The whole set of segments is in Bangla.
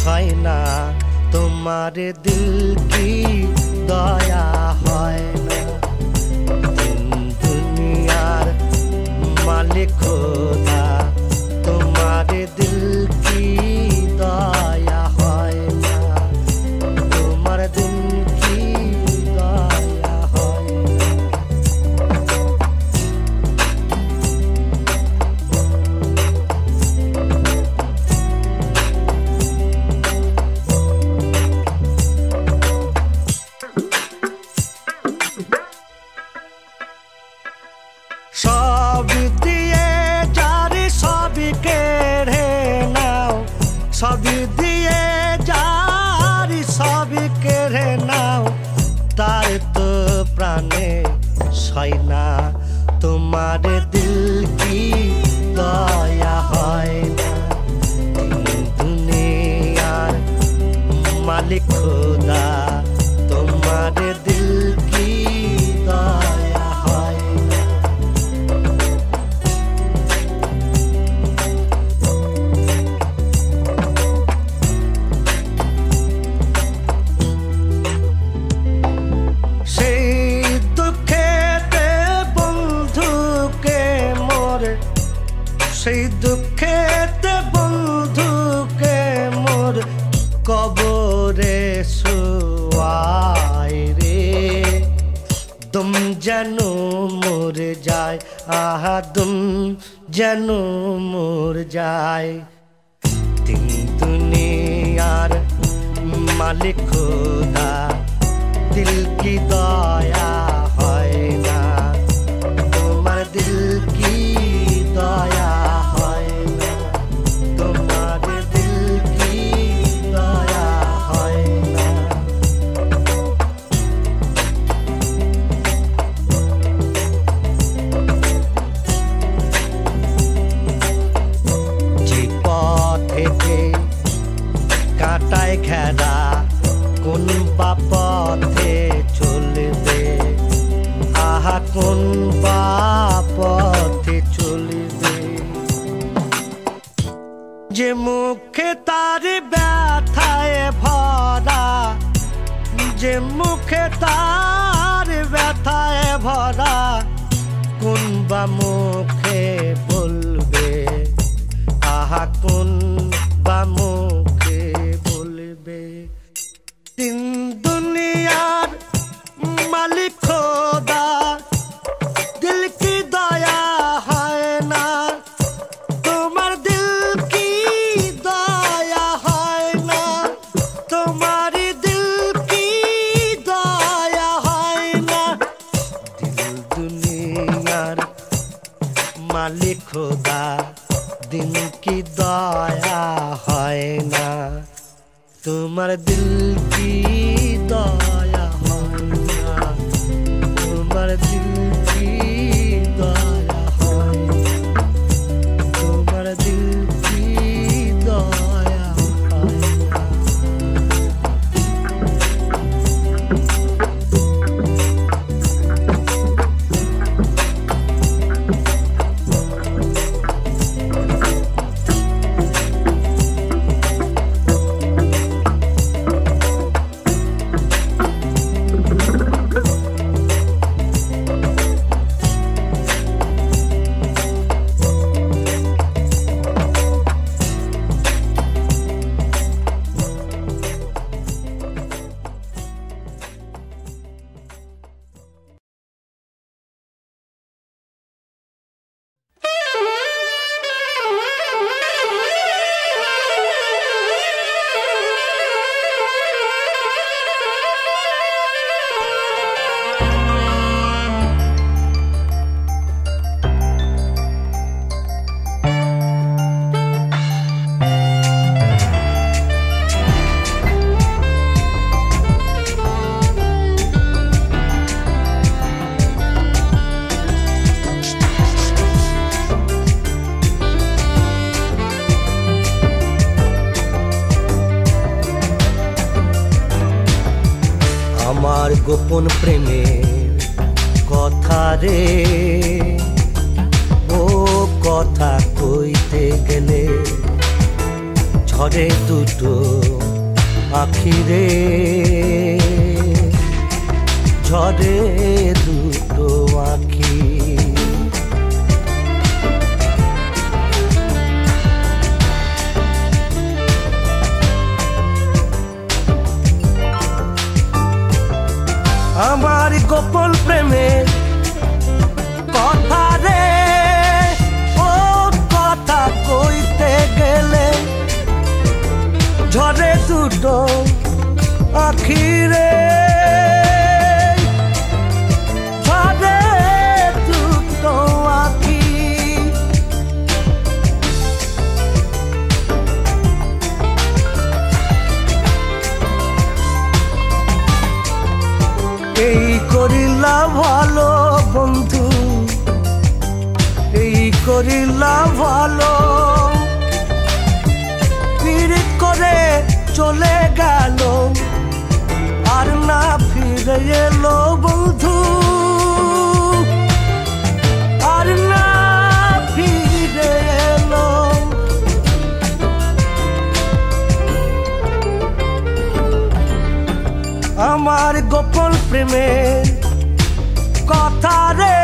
হয় না তোমার দিল কি দয়া হয় না দুনিয়ার মালিক খোদা তোমার দিল কি দয়া হয় না তোমার দিল কি দয়া হয় সব দিয়ে যারে সবই কেড়ে নাও সব দিয়ে যারে সবই কেড়ে নাও তার তো প্রাণে সয় না তোমার দিল কি দয়া হয় না দুনিয়ার মালিক খোদা তোমার দিল কি দয়া হয় না সেই দুঃখেতে বন্ধুকে মোর কবরে শুয়ায় রে দুম যেন মরে যায় আহা দুম যেন মর যায় তিন দুনিয়ার মালিক খোদা দিল কি দয়া হয় না তোমার দিল কি দয়া হয় না তোমার দিল কি দয়া হয় না যে পথেতে কাঁটায় ঘেরা কোন বা পথে চলবে আহা কোন বা পথে চলবে যে মুখে তার ব্যথায় ভরা যে মুখে তার ব্যথায় ভরা কোন বা মুখে বলবে আহা কোন বা মুখে বলবে তিন দুনিয়ার মালিক খোদা দিল কি দয়া হয় না তোমার দিল কি দয়া হয় না তোমার দিল কি দয়া হয় না দিল দুনিয়ার মালিক খোদা দিল কি দয়া হয় না তোমার দিল কি দয়া হয় না তোমার দিল কি দয়া হয় না তোমার দিল কি দয়া হয় না আমার গোপন প্রেমের কথা রে ও কথা কইতে গেলে ঝরে দুটো আখিরে, ঝরে দুটো আখি। আমার গোপন প্রেমের কথা রে, ও কথা কইতে গেলে ঝরে দুটো আখিরে, ঝরে দুটো আখি। এই করিলা ভালো বন্ধু, এই করিলা ভালো, পীড়িত করে চলে গেল আর না ফিরে এলো বন্ধু, আর না ফিরে এলো। আমার গোপন প্রেমের কথা রে,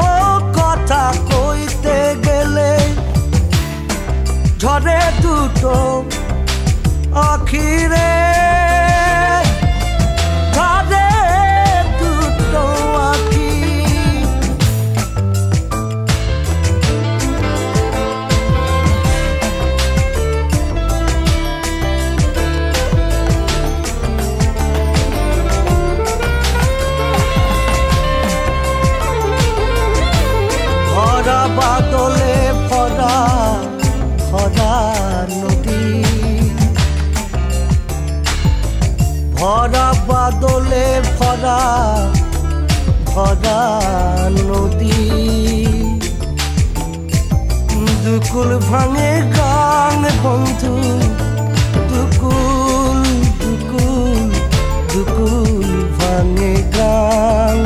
ও কথা কইতে গেলে ঝরে দুটো আখিরে, ঝরে দুটো আখি। ভরা বাদলে ভরা ভরা নদী, ভরা বাদলে ভরা ভরা নদী, দুকুল ভাঙে গান বন্ধু, দুকুল দুকুল দুকুল ভাঙে গান।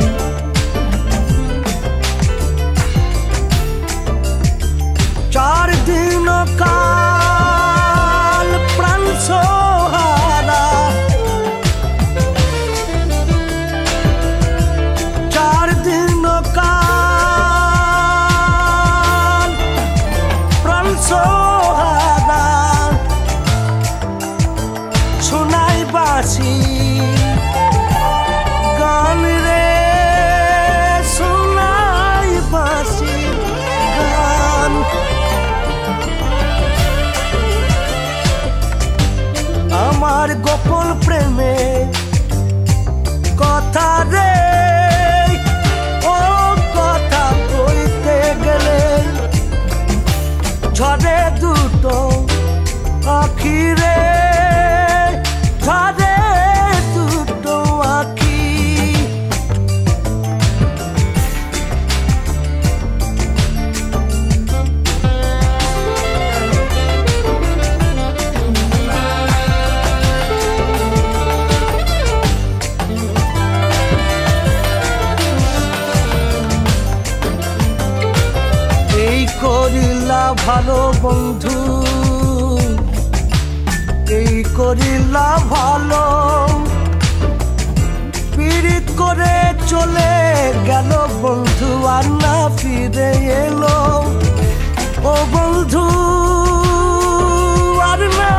চার দিন কাল প্রাণ সোহারা, চার দিন কাল প্রাণ সোহারা, শোনাই বাঁশি গান রে, শোনাই বাঁশি গান। আমার গোপন প্রেমে কথা রে, ও কথা কইতে গেলে ঝরে দুটো আখিরে, ঝরে দুটো আখি। করিলা ভালো বন্ধু, এই করিলা ভালো, পীড়িত করে চলে গেল বন্ধু আর না ফিরে এলো, ও বন্ধু আর না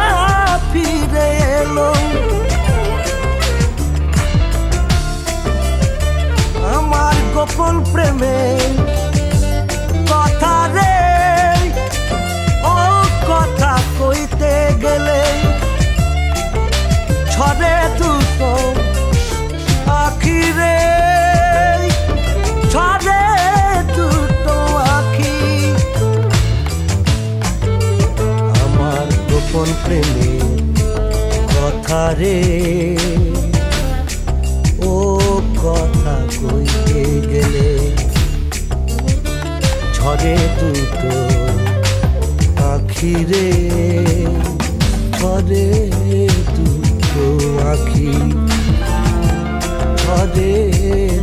ফিরে এলো। আমার গোপন প্রেমে কথা রে, ও কথা কইতে গেলে ঝরে দুটো আখিরে, ঝরে দুটো আখি। আমার গোপন প্রেমে কথা রে, ও কথা কইতে গেলে ঝরে দুটো আখিরে, ঝরে দুটো আখি, ঝরে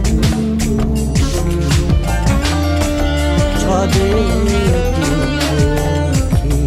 দুটো আখি, ঝরে দুটো আখি।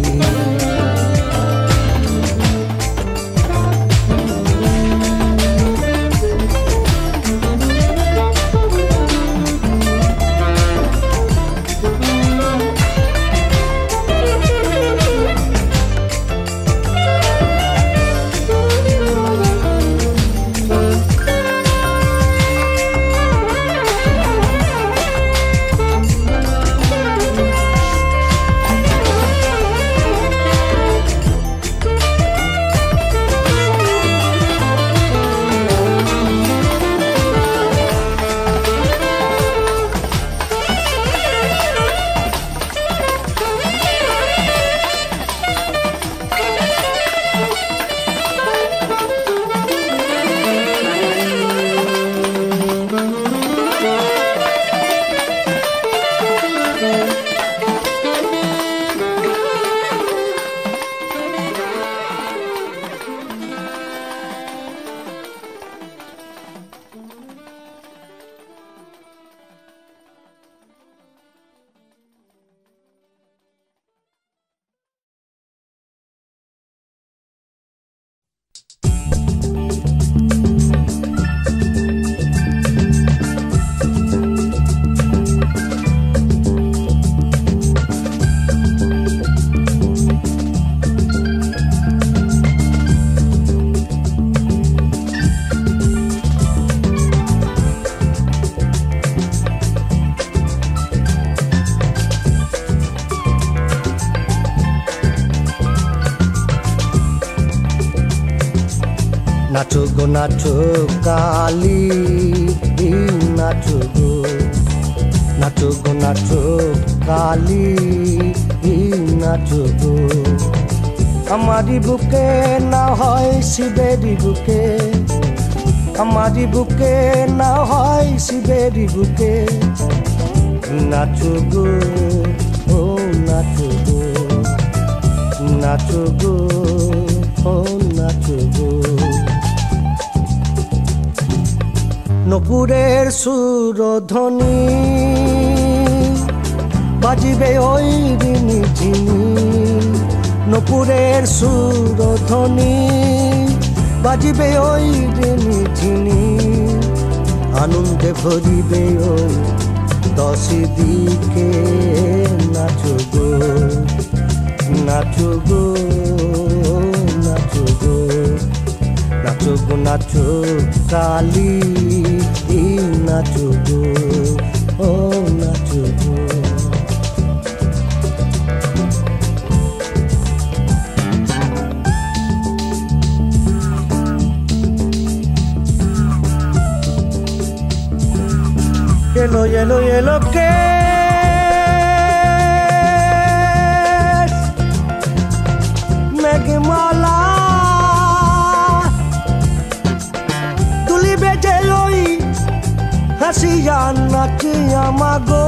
নাচো গো নাচো কালী নাচো গো নাচো গো নাচো কালী নাচো গো আমারি বুকে না হয় শিবেরি বুকে আমারি বুকে না হয় শিবেরি বুকে নাচো গো ও নাচো গো নাচো গো ও নাচো গো নপুরের সুরধ্বনি বাজিবে ওই রিনি ঝিনি নপুরের সুরধ্বনি বাজিবে ওই রিনি ঝিনি আনন্দে ভরিবে ওই দশি দিকে নাচো গো নাচো গো নাচো গো নাচো গো নাচো কালী নাচো গো ও নাচো গো এলো এলো এলো কে মেঘমালা তুলি বেজে ওই হাসিয়া নাচিয়া মাগো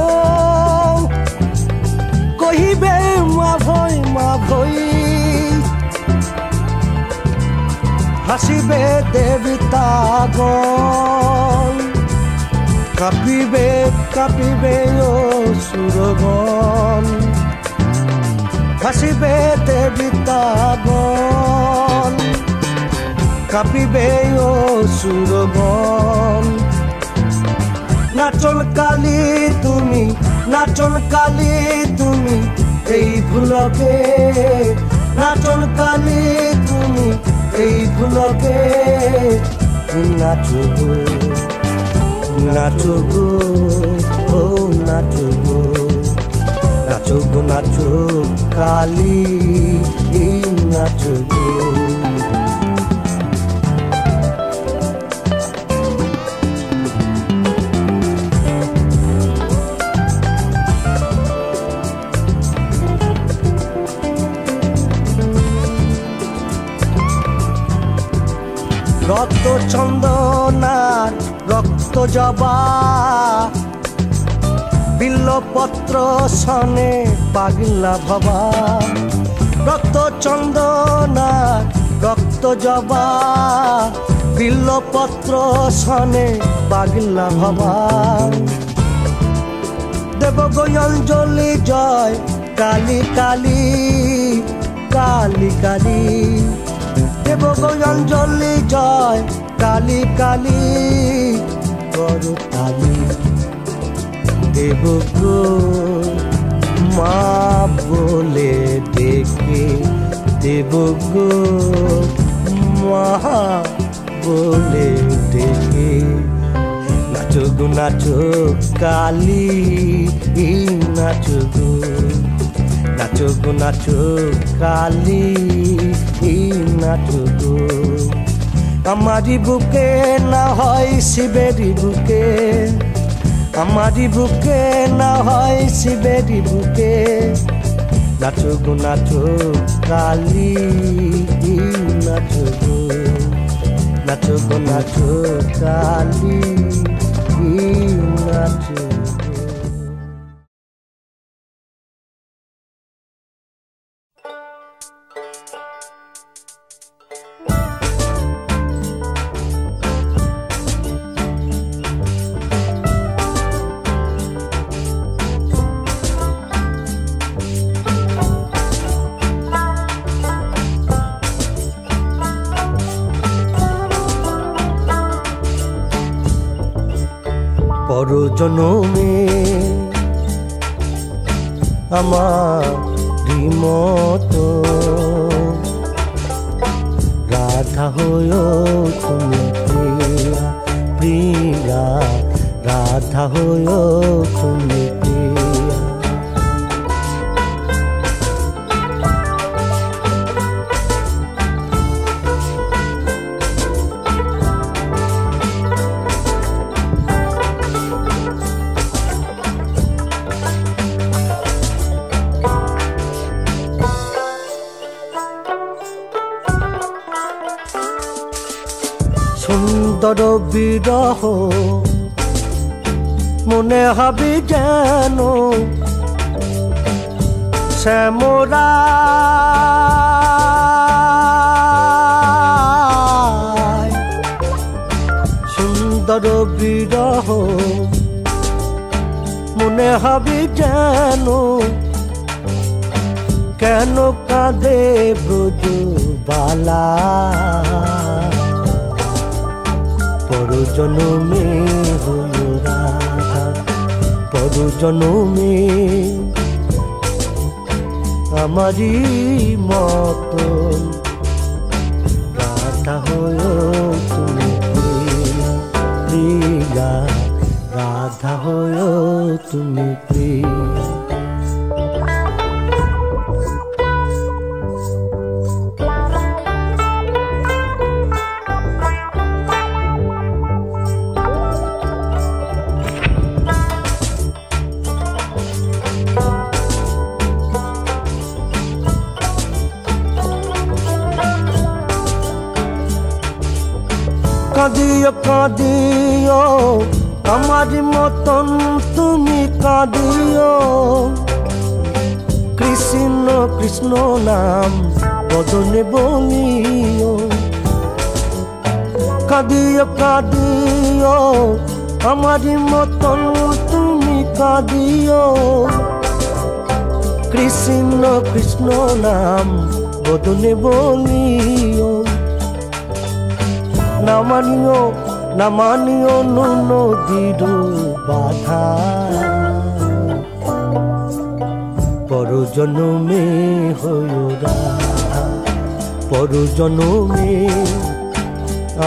কহিবে মা ভই হাসিবে দেবিতা গন কাঁপিবে কাঁপিবে ও সুরগণ হাসিবে দেবিতা গণ কাঁপিবে ও সুরগণ নাচন কালী তুমি নাচন কালী তুমি এই ভুলকে নাচন কালী তুমি এই ভুলকে নাচো গো নাচো গো ও নাচো গো নাচো গো নাচো কালী নাচো গো রক্ত চন্দনার রক্ত জবা বিল্লপত্র সনে পাগলা ভবা রক্ত চন্দনার রক্ত জবা বিল্লপত্র সনে পাগলা ভবা দেব অঞ্জলি জয় কালী কালী কালী কালী দেব অঞ্জলি জয় কালী কালী করো কালী দেব গো মা বলে ডেকে দেব গো মা বলে ডেকে নাচো গো নাচো কালী নাচো গো নাচো গো নাচো কালী নাচো গো আমারি বুকে না হয় শিবেরি বুকে আমারি বুকে না হয় শিবেরি বুকে নাচো গো নাচো কালী নাচো গো নাচো গো নাচো কালী নাচো পরজনমে আমার মতো রাধা হয়ো তুমি প্রিয়া প্রিয়া রাধা হয়ো তুমি প্রিয়া সুন্দর বিরহ মনে হবে যেন শ্যামরা সুন্দর বিরহ মনে হবে যেন কেন কাঁদে ব্রজবালা পরজনমে হলো রাধা পরজনমে আমারই মতন রাধা হয়ে তুমি প্রিয়া রাধা হয়ে তুমি প্রিয়া কাঁদিও কাঁদিও আমার মতন তুমি কাঁদিও কৃষ্ণ কৃষ্ণ নাম বদনে বলিও কাঁদিও কাঁদিও আমার মতন তুমি কাঁদিও কৃষ্ণ কৃষ্ণ নাম বদনে বলিও না মানিও নদীর বাধা পরজনমে হইও রাধা পরজনমে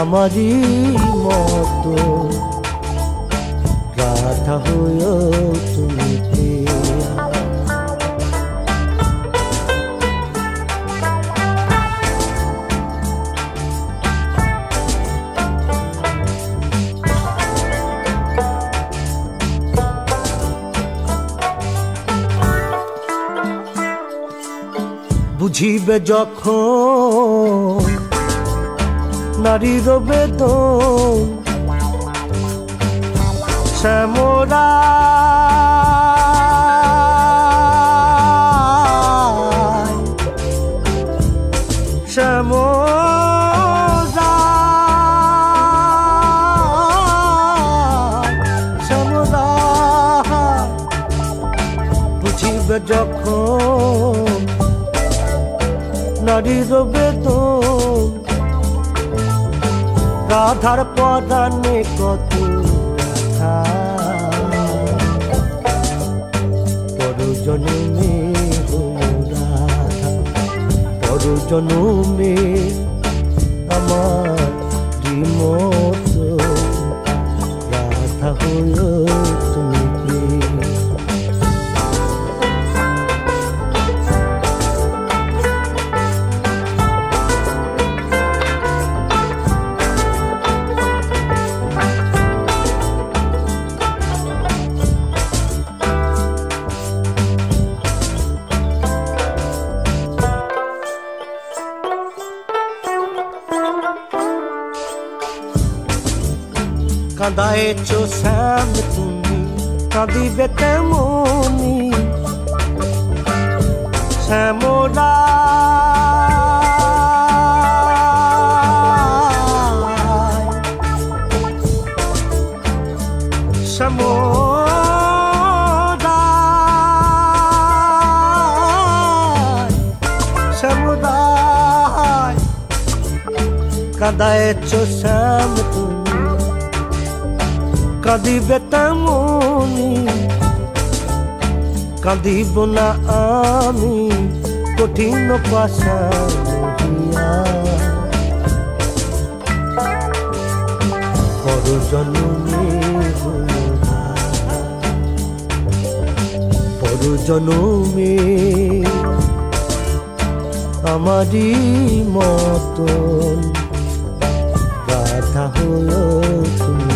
আমারই মতো রাধা হইও তুমি প্রিয়া বুঝিবে যখন নারীর বেদন শ্যামরা শ্যামরা শ্যামরা বুঝিবে যখন নারীর বেদন রাধার পদানে কত ব্যথা পরজনমে হলো রাধা পরজনমে আমার মতো রাধা হলো তুমি কাঁদায়েছো শ্যাম তুমি কাঁদিবে তেমনি শ্যামরা শ্যামরা শ্যামরা কাঁদায়েছো শ্যাম তুমি কাঁদিবে তেমনি কাঁদিব না আমি কঠিন পাশা পরজনমে পরজনমে আমারই মতন রাধা হলো তুমি